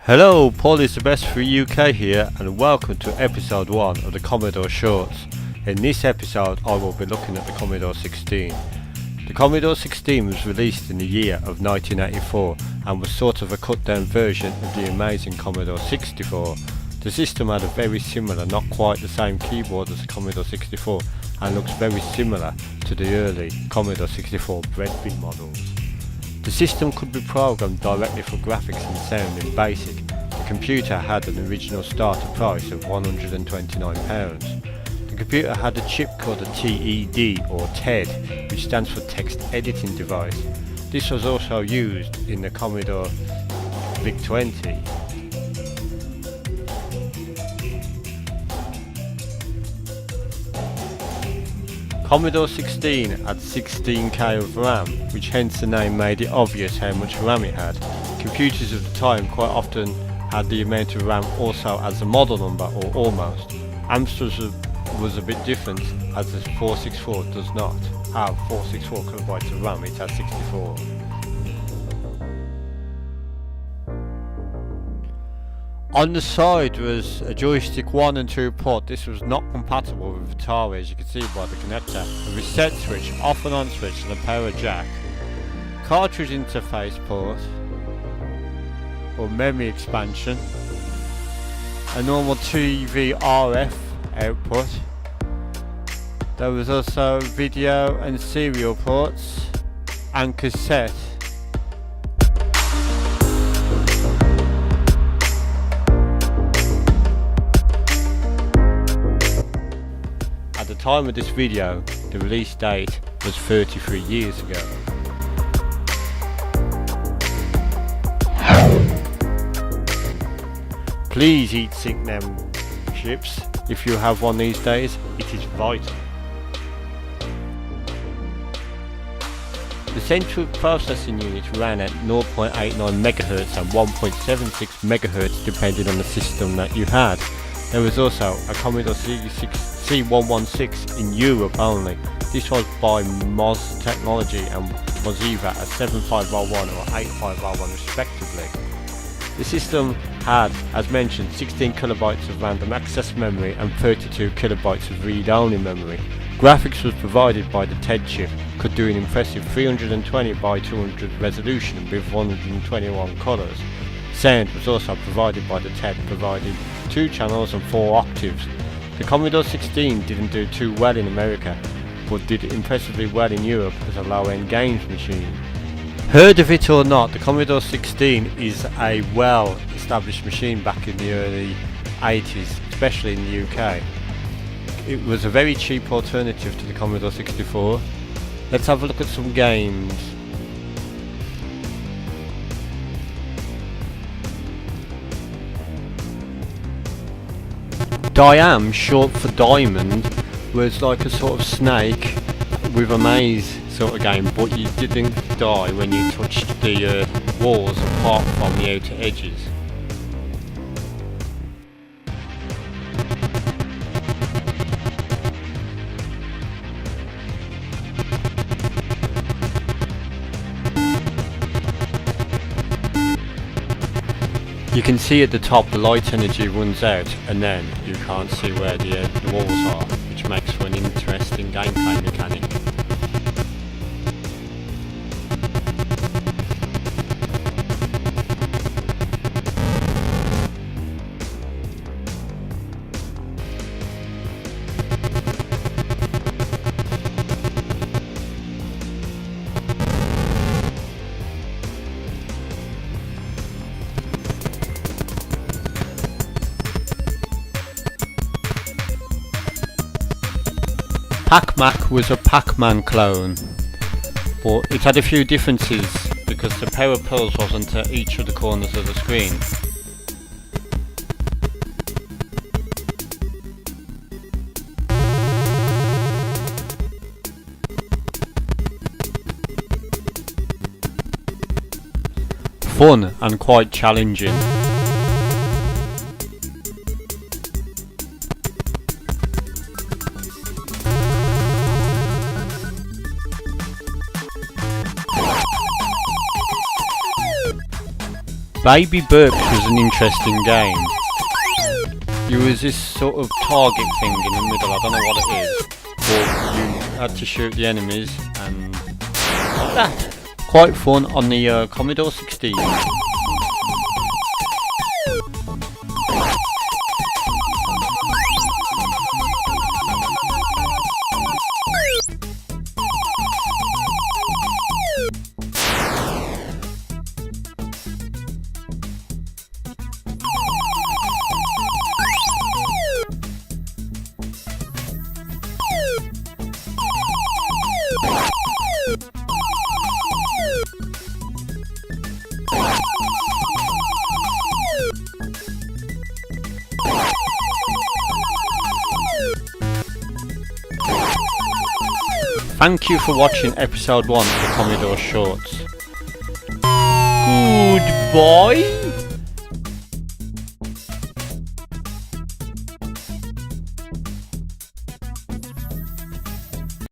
Hello, Paul is the best for UK here, and welcome to episode 1 of the Commodore Shorts. In this episode I will be looking at the Commodore 16. The Commodore 16 was released in the year of 1984 and was sort of a cut down version of the amazing Commodore 64. The system had a very similar, not quite the same keyboard as the Commodore 64 and looks very similar to the early Commodore 64 breadbin models. The system could be programmed directly for graphics and sound in BASIC. The computer had an original starter price of £129. The computer had a chip called a TED or TED, which stands for Text Editing Device. This was also used in the Commodore VIC-20. Commodore 16 had 16K of RAM, which hence the name made it obvious how much RAM it had. Computers of the time quite often had the amount of RAM also as a model number or almost. Amstrad was a bit different, as the 464 does not have 464 kilobytes of RAM, it has 64. On the side was a joystick 1 and 2 port. This was not compatible with Atari, as you can see by the connector. A reset switch, off and on switch, and a power jack. Cartridge interface port, or memory expansion. A normal TV RF output. There was also video and serial ports, and cassette. At the time of this video, the release date was 33 years ago. Please eat Signam chips. If you have one these days, it is vital. The central processing unit ran at 0.89 MHz and 1.76 MHz depending on the system that you had. There was also a Commodore C116 in Europe only. This was by MOS Technology and was either a 7501 or 8501 respectively. The system had, as mentioned, 16 kilobytes of random access memory and 32 kilobytes of read-only memory. Graphics was provided by the TED chip, could do an impressive 320 by 200 resolution with 121 colours. Sound was also provided by the TED, providing 2 channels and 4 octaves. The Commodore 16 didn't do too well in America, but did impressively well in Europe as a low-end games machine. Heard of it or not, the Commodore 16 is a well-established machine back in the early 80s, especially in the UK. It was a very cheap alternative to the Commodore 64. Let's have a look at some games. Diam, short for diamond, was like a sort of snake with a maze sort of game, but you didn't die when you touched the walls apart from the outer edges. You can see at the top the light energy runs out and then you can't see where the walls are, which makes for an interesting gameplay mechanic. Pac-Mac was a Pac-Man clone, but it had a few differences because the power pulse wasn't at each of the corners of the screen. Fun and quite challenging. Baby Burps was an interesting game. You was this sort of target thing in the middle, I don't know what it is, but you had to shoot the enemies and like that. Quite fun on the Commodore 16. Thank you for watching episode 1 of the Commodore Shorts. Goodbye.